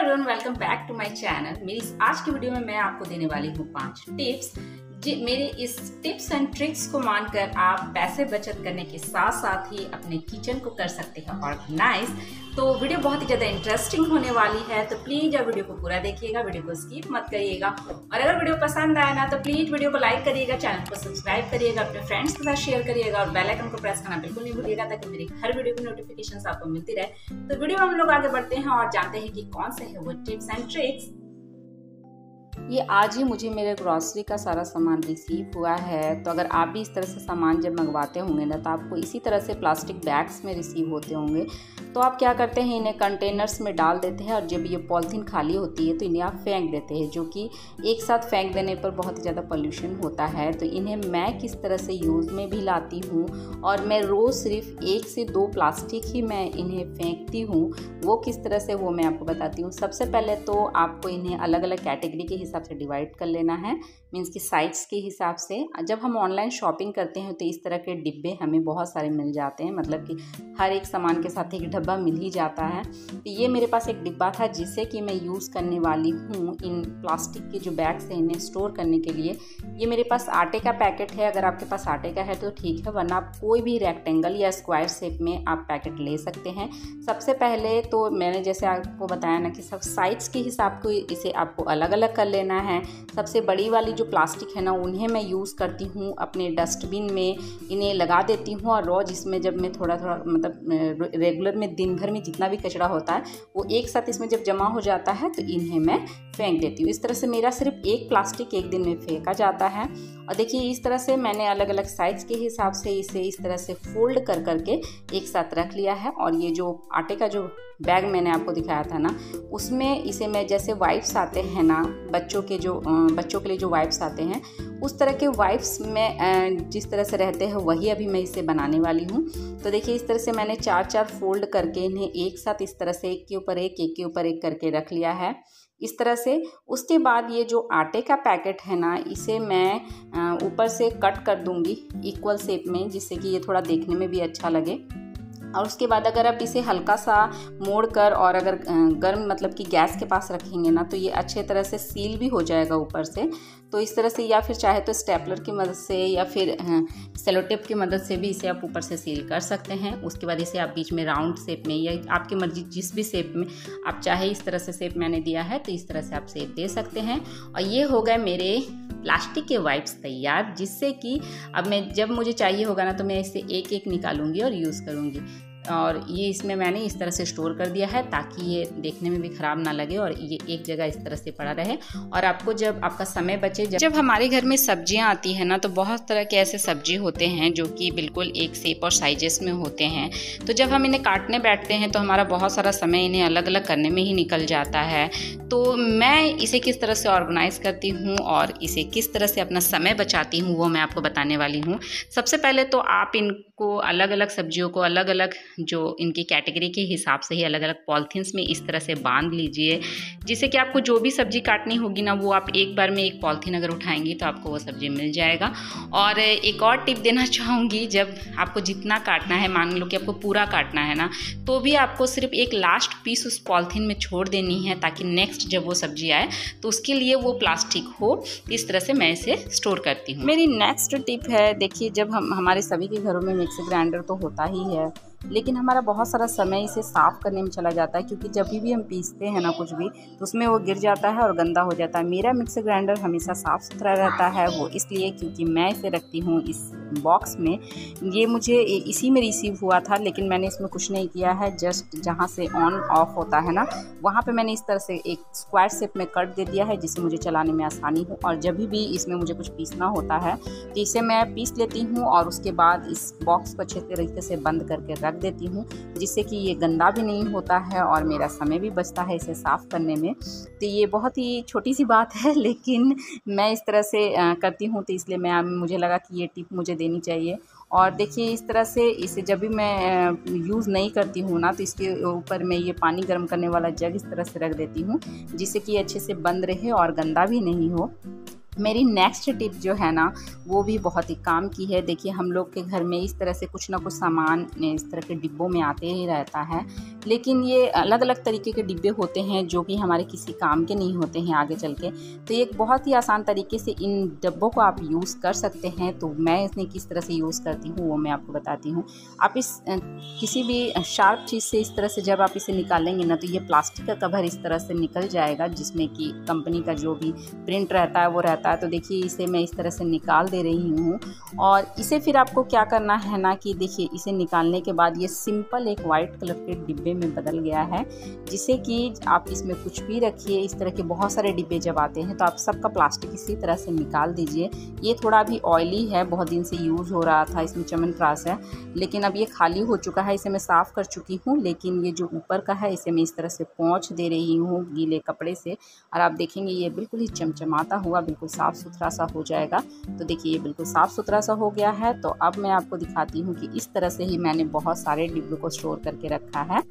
Everyone, welcome back to my channel. मेरी आज की वीडियो में मैं आपको देने वाली हूँ 5 टिप्स। मेरे इस टिप्स एंड ट्रिक्स को मानकर आप पैसे बचत करने के साथ साथ ही अपने किचन को कर सकते हैं ऑर्गेनाइज। तो वीडियो बहुत ही ज़्यादा इंटरेस्टिंग होने वाली है, तो प्लीज़ आप वीडियो को पूरा देखिएगा, वीडियो को स्किप मत करिएगा। और अगर वीडियो पसंद आए ना तो प्लीज़ वीडियो को लाइक करिएगा, चैनल को सब्सक्राइब करिएगा, अपने फ्रेंड्स के साथ शेयर करिएगा और बेल आइकन को प्रेस करना बिल्कुल नहीं भूलिएगा ताकि मेरी हर वीडियो की नोटिफिकेशन आपको मिलती रहे। तो वीडियो में हम लोग आगे बढ़ते हैं और जानते हैं कि कौन से है वो टिप्स एंड ट्रिक्स। ये आज ही मुझे मेरे ग्रॉसरी का सारा सामान रिसीव हुआ है। तो अगर आप भी इस तरह से सामान जब मंगवाते होंगे ना तो आपको इसी तरह से प्लास्टिक बैग्स में रिसीव होते होंगे। तो आप क्या करते हैं, इन्हें कंटेनर्स में डाल देते हैं और जब ये पॉलीथीन खाली होती है तो इन्हें आप फेंक देते हैं, जो कि एक साथ फेंक देने पर बहुत ही ज़्यादा पोल्यूशन होता है। तो इन्हें मैं किस तरह से यूज़ में भी लाती हूँ और मैं रोज़ सिर्फ 1 से 2 प्लास्टिक ही मैं इन्हें फेंकती हूँ, वो किस तरह से वो मैं आपको बताती हूँ। सबसे पहले तो आपको इन्हें अलग अलग कैटेगरी के हिसाब से डिवाइड कर लेना है, मीन्स कि साइज़ के हिसाब से। जब हम ऑनलाइन शॉपिंग करते हैं तो इस तरह के डिब्बे हमें बहुत सारे मिल जाते हैं, मतलब कि हर एक सामान के साथ एक डब्बा मिल ही जाता है। तो ये मेरे पास एक डिब्बा था जिसे कि मैं यूज़ करने वाली हूँ इन प्लास्टिक के जो बैग्स हैं इन्हें स्टोर करने के लिए। ये मेरे पास आटे का पैकेट है, अगर आपके पास आटे का है तो ठीक है, वरना आप कोई भी रेक्टेंगल या स्क्वायर शेप में आप पैकेट ले सकते हैं। सबसे पहले तो मैंने जैसे आपको बताया ना कि सब साइज़ के हिसाब को इसे आपको अलग अलग कर लेना है। सबसे बड़ी वाली जो प्लास्टिक है ना उन्हें मैं यूज़ करती हूँ अपने डस्टबिन में, इन्हें लगा देती हूँ और रोज़ इसमें जब मैं थोड़ा थोड़ा मतलब रेगुलर में दिन भर में जितना भी कचरा होता है वो एक साथ इसमें जब जमा हो जाता है तो इन्हें मैं फेंक देती हूँ। इस तरह से मेरा सिर्फ एक प्लास्टिक एक दिन में फेंका जाता है। और देखिए इस तरह से मैंने अलग अलग साइज़ के हिसाब से इसे इस तरह से फोल्ड कर करके एक साथ रख लिया है। और ये जो आटे का जो बैग मैंने आपको दिखाया था ना उसमें इसे मैं जैसे वाइप्स आते हैं ना बच्चों के लिए जो वाइप्स आते हैं उस तरह के वाइप्स में जिस तरह से रहते हैं वही अभी मैं इसे बनाने वाली हूँ। तो देखिए इस तरह से मैंने 4-4 फोल्ड करके इन्हें एक साथ इस तरह से एक के ऊपर एक करके रख लिया है इस तरह से। उसके बाद ये जो आटे का पैकेट है ना इसे मैं ऊपर से कट कर दूंगी इक्वल शेप में, जिससे कि ये थोड़ा देखने में भी अच्छा लगे। और उसके बाद अगर आप इसे हल्का सा मोड़ कर और अगर गर्म मतलब कि गैस के पास रखेंगे ना तो ये अच्छे तरह से सील भी हो जाएगा ऊपर से। तो इस तरह से, या फिर चाहे तो स्टेपलर की मदद से या फिर सेलो टेप की मदद से भी इसे आप ऊपर से सील कर सकते हैं। उसके बाद इसे आप बीच में राउंड शेप में या आपकी मर्जी जिस भी शेप में आप चाहे, इस तरह से शेप मैंने दिया है तो इस तरह से आप शेप दे सकते हैं। और ये हो गए मेरे प्लास्टिक के वाइप्स तैयार, जिससे कि अब मैं जब मुझे चाहिए होगा ना तो मैं इसे एक एक निकालूंगी और यूज़ करूंगी। और ये इसमें मैंने इस तरह से स्टोर कर दिया है ताकि ये देखने में भी ख़राब ना लगे और ये एक जगह इस तरह से पड़ा रहे। और आपको जब आपका समय बचे, जब हमारे घर में सब्जियां आती हैं ना तो बहुत तरह के ऐसे सब्जी होते हैं जो कि बिल्कुल एक शेप और साइजेस में होते हैं। तो जब हम इन्हें काटने बैठते हैं तो हमारा बहुत सारा समय इन्हें अलग अलग करने में ही निकल जाता है। तो मैं इसे किस तरह से ऑर्गेनाइज़ करती हूँ और इसे किस तरह से अपना समय बचाती हूँ वो मैं आपको बताने वाली हूँ। सबसे पहले तो आप इनको अलग अलग सब्जियों को अलग अलग जो इनकी कैटेगरी के हिसाब से ही अलग अलग पॉलिथीन्स में इस तरह से बांध लीजिए, जिससे कि आपको जो भी सब्जी काटनी होगी ना वो आप एक बार में एक पॉलिथीन अगर उठाएंगी तो आपको वो सब्जी मिल जाएगा। और एक और टिप देना चाहूँगी, जब आपको जितना काटना है, मान लो कि आपको पूरा काटना है ना तो भी आपको सिर्फ एक लास्ट पीस उस पॉलिथीन में छोड़ देनी है ताकि नेक्स्ट जब वो सब्जी आए तो उसके लिए वो प्लास्टिक हो। इस तरह से मैं इसे स्टोर करती हूँ। मेरी नेक्स्ट टिप है, देखिए जब हमारे सभी के घरों में मिक्सी ग्राइंडर तो होता ही है, लेकिन हमारा बहुत सारा समय इसे साफ़ करने में चला जाता है, क्योंकि जब भी हम पीसते हैं ना कुछ भी तो उसमें वो गिर जाता है और गंदा हो जाता है। मेरा मिक्सर ग्राइंडर हमेशा साफ़ सुथरा रहता है, वो इसलिए क्योंकि मैं इसे रखती हूँ इस बॉक्स में। ये मुझे इसी में रिसीव हुआ था, लेकिन मैंने इसमें कुछ नहीं किया है, जस्ट जहाँ से ऑन ऑफ होता है ना वहाँ पे मैंने इस तरह से एक स्क्वायर शेप में कट दे दिया है जिससे मुझे चलाने में आसानी हो। और जब भी इसमें मुझे कुछ पीसना होता है तो इसे मैं पीस लेती हूँ और उसके बाद इस बॉक्स को अच्छे तरीके से बंद करके रख देती हूँ, जिससे कि ये गंदा भी नहीं होता है और मेरा समय भी बचता है इसे साफ़ करने में। तो ये बहुत ही छोटी सी बात है, लेकिन मैं इस तरह से करती हूँ तो इसलिए मुझे लगा कि ये टिप मुझे देनी चाहिए। और देखिए इस तरह से इसे जब भी मैं यूज़ नहीं करती हूँ ना तो इसके ऊपर मैं ये पानी गर्म करने वाला जग इस तरह से रख देती हूँ, जिससे कि अच्छे से बंद रहे और गंदा भी नहीं हो। मेरी नेक्स्ट टिप जो है ना वो भी बहुत ही काम की है। देखिए हम लोग के घर में इस तरह से कुछ ना कुछ सामान इस तरह के डिब्बों में आते ही रहता है, लेकिन ये अलग अलग तरीके के डिब्बे होते हैं जो कि हमारे किसी काम के नहीं होते हैं आगे चल के। तो एक बहुत ही आसान तरीके से इन डिब्बों को आप यूज़ कर सकते हैं। तो मैं इसने किस तरह से यूज़ करती हूँ वो मैं आपको बताती हूँ। आप इस किसी भी शार्प चीज़ से इस तरह से जब आप इसे निकालेंगे ना तो ये प्लास्टिक का कवर इस तरह से निकल जाएगा, जिसमें कि कंपनी का जो भी प्रिंट रहता है वो रहता है। तो देखिए इसे मैं इस तरह से निकाल दे रही हूँ और इसे फिर आपको क्या करना है ना कि देखिए इसे निकालने के बाद ये सिंपल एक वाइट कलर के डिब्बे में बदल गया है, जिसे कि आप इसमें कुछ भी रखिए। इस तरह के बहुत सारे डिब्बे जब आते हैं तो आप सबका प्लास्टिक इसी तरह से निकाल दीजिए। ये थोड़ा भी ऑयली है, बहुत दिन से यूज़ हो रहा था, इसमें च्यवनप्राश है, लेकिन अब ये खाली हो चुका है। इसे मैं साफ़ कर चुकी हूँ, लेकिन ये जो ऊपर का है इसे मैं इस तरह से पोंछ दे रही हूँ गीले कपड़े से, और आप देखेंगे ये बिल्कुल ही चमचमाता हुआ बिल्कुल साफ़ सुथरा सा हो जाएगा। तो देखिए ये बिल्कुल साफ़ सुथरा सा हो गया है। तो अब मैं आपको दिखाती हूँ कि इस तरह से ही मैंने बहुत सारे डिब्बों को स्टोर करके रखा है।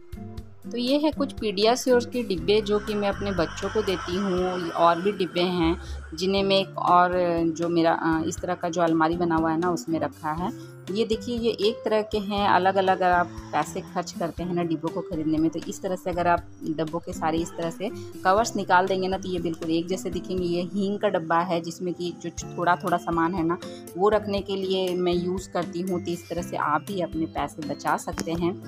तो ये है कुछ पीडियाश्योर के डिब्बे जो कि मैं अपने बच्चों को देती हूँ। और भी डिब्बे हैं जिन्हें मैं एक और जो मेरा इस तरह का जो अलमारी बना हुआ है ना उसमें रखा है। ये देखिए ये एक तरह के हैं, अलग अलग अगर आप पैसे खर्च करते हैं ना डिब्बों को ख़रीदने में, तो इस तरह से अगर आप डब्बों के सारे इस तरह से कवर्स निकाल देंगे ना तो ये बिल्कुल एक जैसे दिखेंगे। ये हींग का डब्बा है जिसमें कि जो थोड़ा थोड़ा सामान है ना वो रखने के लिए मैं यूज़ करती हूँ। तो इस तरह से आप भी अपने पैसे बचा सकते हैं।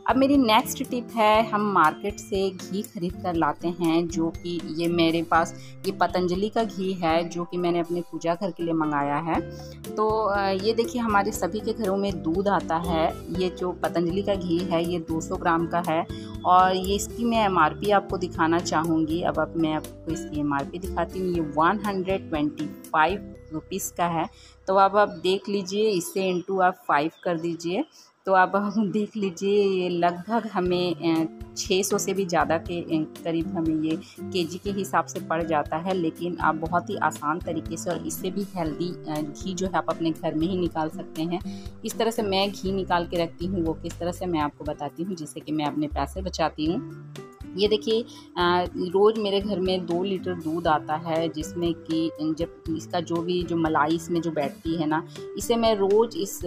अब मेरी नेक्स्ट टिप है, हम मार्केट से घी खरीद कर लाते हैं, जो कि ये मेरे पास ये पतंजलि का घी है जो कि मैंने अपने पूजा घर के लिए मंगाया है। तो ये देखिए हमारे सभी के घरों में दूध आता है। ये जो पतंजलि का घी है ये 200 ग्राम का है और ये इसकी मैं MRP आपको दिखाना चाहूँगी। अब मैं आपको इसकी MRP दिखाती हूँ। ये 125 रुपीज़ का है। तो अब आप देख लीजिए, इससे इंटू आप 5 कर दीजिए तो अब हम देख लीजिए ये लगभग हमें 600 से भी ज़्यादा के करीब हमें ये केजी के हिसाब से पड़ जाता है। लेकिन आप बहुत ही आसान तरीके से और इससे भी हेल्दी घी जो है आप अपने घर में ही निकाल सकते हैं। इस तरह से मैं घी निकाल के रखती हूँ, वो किस तरह से मैं आपको बताती हूँ, जिससे कि मैं अपने पैसे बचाती हूँ। ये देखिए रोज़ मेरे घर में 2 लीटर दूध आता है, जिसमें कि जब इसका जो मलाई इसमें जो बैठती है ना, इसे मैं रोज़ इस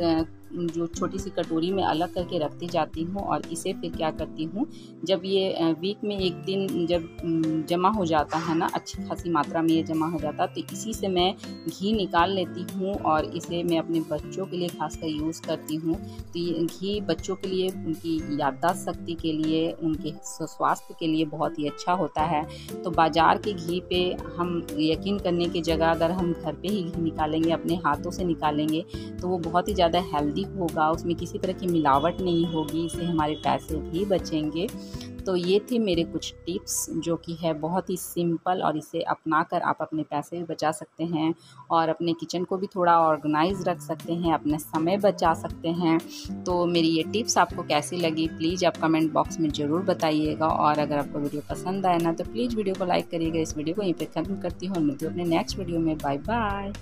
जो छोटी सी कटोरी में अलग करके रखती जाती हूँ। और इसे फिर क्या करती हूँ, जब ये वीक में एक दिन जब जमा हो जाता है ना, अच्छी खासी मात्रा में ये जमा हो जाता है, तो इसी से मैं घी निकाल लेती हूँ और इसे मैं अपने बच्चों के लिए खासकर यूज़ करती हूँ। तो ये घी बच्चों के लिए, उनकी याददाश्त शक्ति के लिए, उनके स्वास्थ्य के लिए बहुत ही अच्छा होता है। तो बाज़ार के घी पे हम यकीन करने की जगह अगर हम घर पे ही घी निकालेंगे, अपने हाथों से निकालेंगे, तो वो बहुत ही ज़्यादा हेल्दी होगा, उसमें किसी तरह की मिलावट नहीं होगी, इससे हमारे पैसे भी बचेंगे। तो ये थे मेरे कुछ टिप्स जो कि है बहुत ही सिंपल, और इसे अपनाकर आप अपने पैसे भी बचा सकते हैं और अपने किचन को भी थोड़ा ऑर्गेनाइज रख सकते हैं, अपना समय बचा सकते हैं। तो मेरी ये टिप्स आपको कैसी लगी प्लीज़ आप कमेंट बॉक्स में ज़रूर बताइएगा। और अगर आपको वीडियो पसंद आए ना तो प्लीज़ वीडियो को लाइक करिएगा। इस वीडियो को यहीं पे खत्म करती हूँ और मिलती हूँ अपने नेक्स्ट वीडियो में। Bye bye.